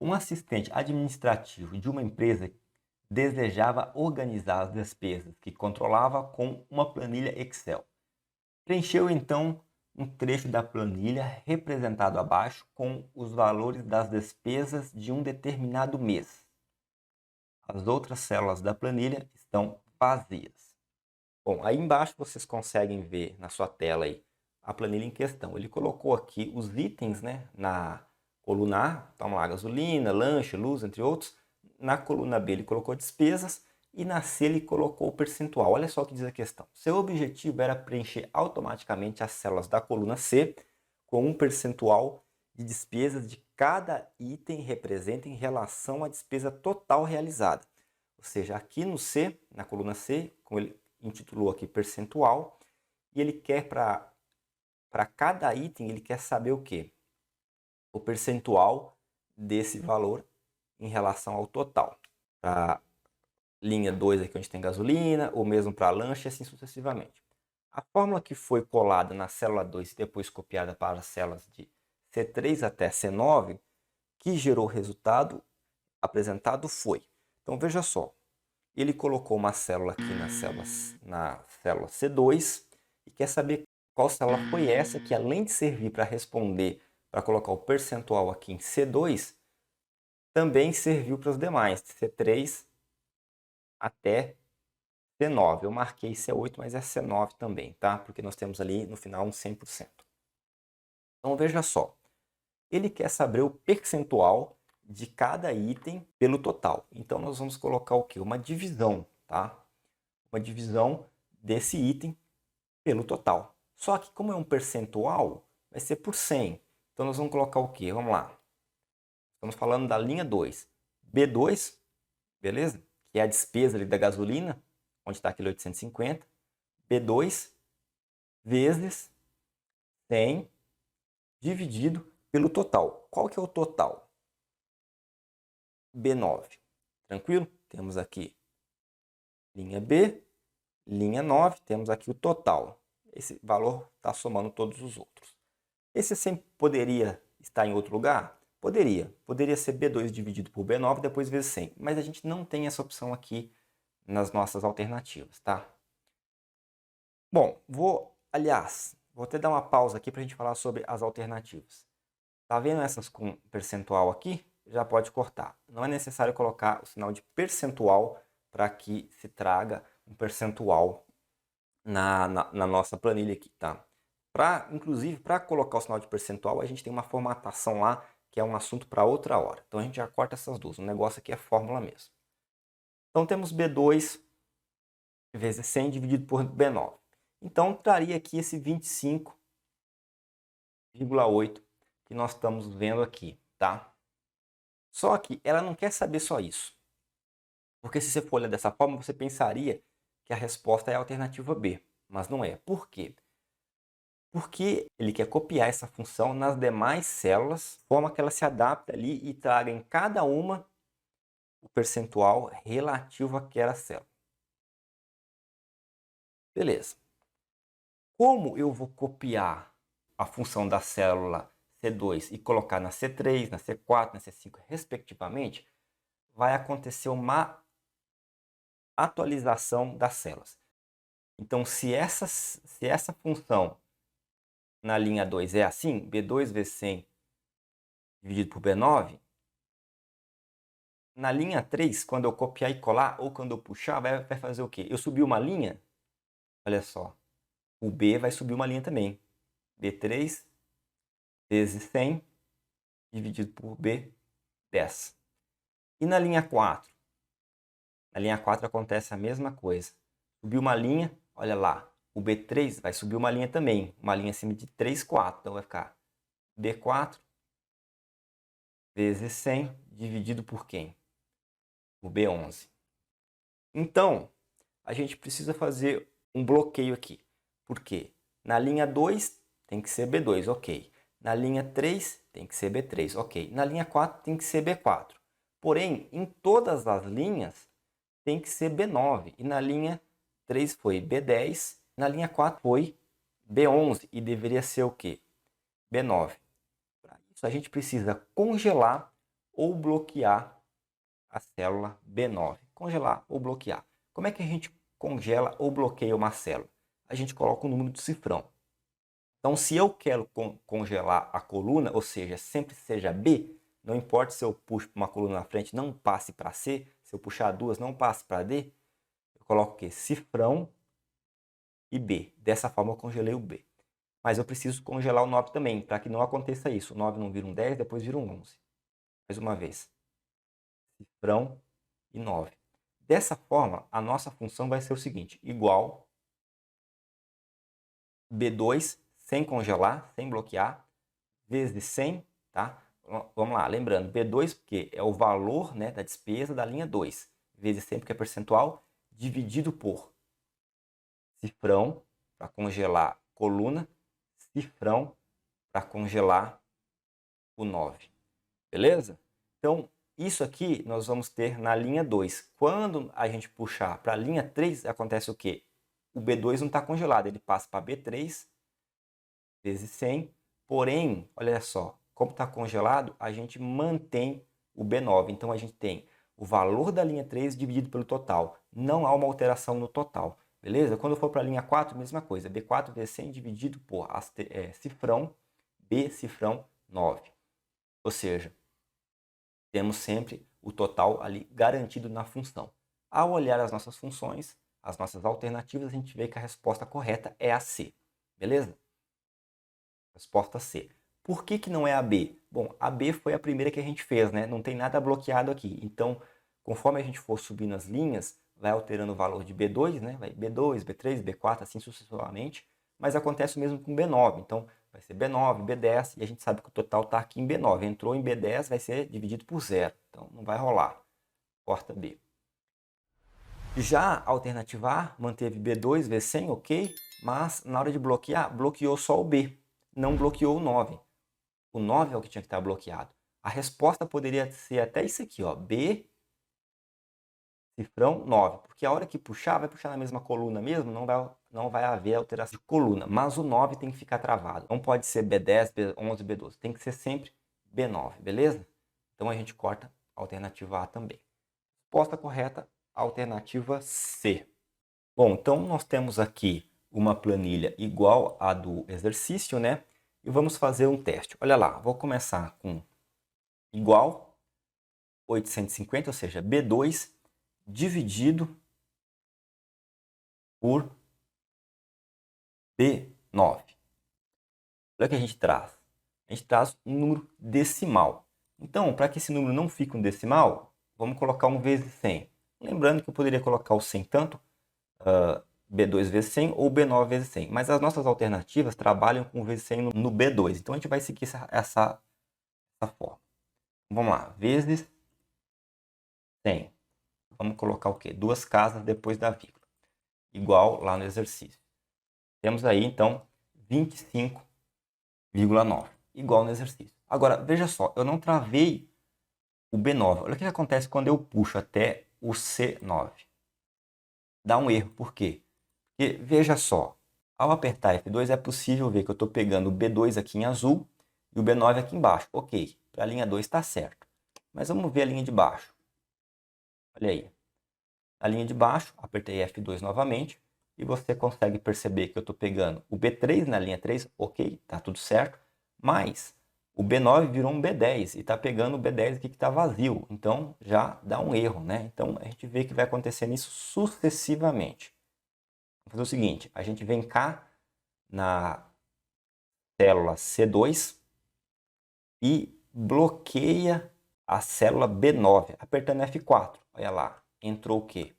Um assistente administrativo de uma empresa desejava organizar as despesas que controlava com uma planilha Excel. Preencheu então um trecho da planilha representado abaixo com os valores das despesas de um determinado mês. As outras células da planilha estão vazias. Bom, aí embaixo vocês conseguem ver na sua tela aí a planilha em questão. Ele colocou aqui os itens, né, na coluna A, então lá, gasolina, lanche, luz, entre outros. Na coluna B ele colocou despesas e na C ele colocou o percentual. Olha só o que diz a questão. Seu objetivo era preencher automaticamente as células da coluna C com um percentual de despesas de cada item representa em relação à despesa total realizada. Ou seja, aqui no C, na coluna C, como ele intitulou aqui percentual, e ele quer para cada item, ele quer saber o quê? O percentual desse valor em relação ao total. Para linha 2 aqui onde tem gasolina, ou mesmo para lanche, assim sucessivamente. A fórmula que foi colada na célula 2 e depois copiada para as células de C3 até C9, que gerou o resultado apresentado foi. Então veja só, ele colocou uma célula aqui na célula C2 e quer saber qual célula foi essa que, além de servir para responder, para colocar o percentual aqui em C2, também serviu para os demais, C3 até C9. Eu marquei C8, mas é C9 também, tá? Porque nós temos ali no final um 100%. Então veja só, ele quer saber o percentual de cada item pelo total. Então nós vamos colocar o quê? Uma divisão, tá? Uma divisão desse item pelo total. Só que como é um percentual, vai ser por 100. Então nós vamos colocar o quê? Vamos lá. Estamos falando da linha 2. B2, beleza? Que é a despesa ali da gasolina, onde está aquele 850. B2 vezes 100 dividido pelo total. Qual que é o total? B9. Tranquilo? Temos aqui linha B, linha 9, temos aqui o total. Esse valor está somando todos os outros. Esse 100 poderia estar em outro lugar? Poderia. Poderia ser B2 dividido por B9, depois vezes 100. Mas a gente não tem essa opção aqui nas nossas alternativas, tá? Bom, vou até dar uma pausa aqui para a gente falar sobre as alternativas. Tá vendo essas com percentual aqui? Já pode cortar. Não é necessário colocar o sinal de percentual para que se traga um percentual na nossa planilha aqui, tá? Inclusive, para colocar o sinal de percentual, a gente tem uma formatação lá, que é um assunto para outra hora. Então, a gente já corta essas duas. O negócio aqui é fórmula mesmo. Então, temos B2 vezes 100 dividido por B9. Então, traria aqui esse 25,8 que nós estamos vendo aqui, tá? Só que ela não quer saber só isso. Porque se você for olhar dessa forma, você pensaria que a resposta é a alternativa B. Mas não é. Por quê? Porque ele quer copiar essa função nas demais células, de forma que ela se adapte ali e traga em cada uma o percentual relativo àquela célula. Beleza. Como eu vou copiar a função da célula C2 e colocar na C3, na C4, na C5, respectivamente, vai acontecer uma atualização das células. Então, se essa função na linha 2 é assim, B2 vezes 100 dividido por B9, na linha 3, quando eu copiar e colar, ou quando eu puxar, vai fazer o quê? Eu subi uma linha, olha só, o B vai subir uma linha também. B3 vezes 100 dividido por B10. E na linha 4? Na linha 4 acontece a mesma coisa. Subiu uma linha, olha lá, o B3 vai subir uma linha também, uma linha acima de 3, 4. Então vai ficar B4 vezes 100 dividido por quem? Por B11. Então, a gente precisa fazer um bloqueio aqui. Por quê? Na linha 2 tem que ser B2, ok. Na linha 3 tem que ser B3, ok. Na linha 4 tem que ser B4. Porém, em todas as linhas tem que ser B9. E na linha 3 foi B10, na linha 4 foi B11 e deveria ser o quê? B9. Para isso a gente precisa congelar ou bloquear a célula B9. Congelar ou bloquear. Como é que a gente congela ou bloqueia uma célula? A gente coloca o número do cifrão. Então, se eu quero congelar a coluna, ou seja, sempre seja B, não importa se eu puxo uma coluna na frente, não passe para C, se eu puxar duas, não passe para D, eu coloco o quê? Cifrão e B. Dessa forma eu congelei o B. Mas eu preciso congelar o 9 também, para que não aconteça isso. O 9 não vira um 10, depois vira um 11. Mais uma vez. Cifrão e 9. Dessa forma, a nossa função vai ser o seguinte, igual B2 sem congelar, sem bloquear, vezes 100, tá? Vamos lá, lembrando, B2 porque é o valor, né, da despesa da linha 2, vezes 100 porque é percentual, dividido por cifrão para congelar coluna, cifrão para congelar o 9. Beleza? Então, isso aqui nós vamos ter na linha 2. Quando a gente puxar para a linha 3, acontece o quê? O B2 não está congelado, ele passa para B3 vezes 100. Porém, olha só, como está congelado, a gente mantém o B9. Então, a gente tem o valor da linha 3 dividido pelo total. Não há uma alteração no total. Beleza? Quando for para a linha 4, mesma coisa. B4 vezes 100 dividido por cifrão, B cifrão 9. Ou seja, temos sempre o total ali garantido na função. Ao olhar as nossas funções, as nossas alternativas, a gente vê que a resposta correta é a C. Beleza? Resposta C. Por que não é a B? Bom, a B foi a primeira que a gente fez, né? Não tem nada bloqueado aqui. Então, conforme a gente for subindo as linhas, vai alterando o valor de B2, né? Vai B2, B3, B4, assim sucessivamente. Mas acontece o mesmo com B9. Então, vai ser B9, B10, e a gente sabe que o total está aqui em B9. Entrou em B10, vai ser dividido por zero. Então, não vai rolar. Corta B. Já a alternativa A manteve B2 vezes 100, ok, mas na hora de bloquear, bloqueou só o B, não bloqueou o 9. O 9 é o que tinha que estar bloqueado. A resposta poderia ser até isso aqui, ó, B, cifrão 9, porque a hora que puxar, vai puxar na mesma coluna mesmo, não vai haver alteração de coluna, mas o 9 tem que ficar travado. Não pode ser B10, B11, B12, tem que ser sempre B9, beleza? Então a gente corta a alternativa A também. Resposta correta, alternativa C. Bom, então nós temos aqui uma planilha igual à do exercício, né? E vamos fazer um teste. Olha lá, vou começar com igual 850, ou seja, B2 dividido por B9. Olha o que a gente traz. A gente traz um número decimal. Então, para que esse número não fique um decimal, vamos colocar 1 vezes 100. Lembrando que eu poderia colocar o 100 tanto B2 vezes 100 ou B9 vezes 100. Mas as nossas alternativas trabalham com vezes 100 no B2. Então, a gente vai seguir essa forma. Vamos lá. Vezes 100. Vamos colocar o quê? Duas casas depois da vírgula. Igual lá no exercício. Temos aí, então, 25,9. Igual no exercício. Agora, veja só. Eu não travei o B9. Olha o que acontece quando eu puxo até o C9. Dá um erro. Por quê? Porque, veja só. Ao apertar F2, é possível ver que eu estou pegando o B2 aqui em azul e o B9 aqui embaixo. Ok. Para a linha 2 está certo. Mas vamos ver a linha de baixo. Olha aí. Na linha de baixo, apertei F2 novamente e você consegue perceber que eu estou pegando o B3 na linha 3, ok, está tudo certo, mas o B9 virou um B10 e está pegando o B10 aqui que está vazio, então já dá um erro, né? Então a gente vê que vai acontecendo isso sucessivamente. Vamos fazer o seguinte, a gente vem cá na célula C2 e bloqueia a célula B9, apertando F4. Olha lá, entrou o quê?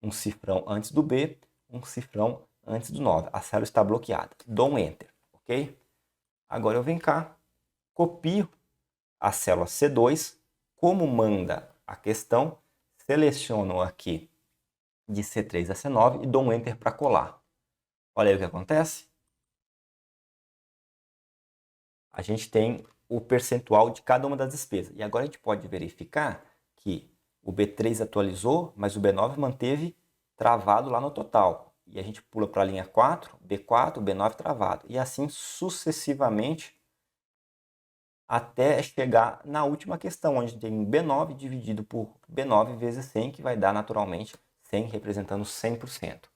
Um cifrão antes do B, um cifrão antes do 9. A célula está bloqueada. Dou um Enter, ok? Agora eu venho cá, copio a célula C2, como manda a questão, seleciono aqui de C3 a C9 e dou um Enter para colar. Olha aí o que acontece. A gente tem o percentual de cada uma das despesas. E agora a gente pode verificar que o B3 atualizou, mas o B9 manteve travado lá no total. E a gente pula para a linha 4, B4, B9 travado. E assim sucessivamente até chegar na última questão, onde tem B9 dividido por B9 vezes 100, que vai dar naturalmente 100 representando 100%.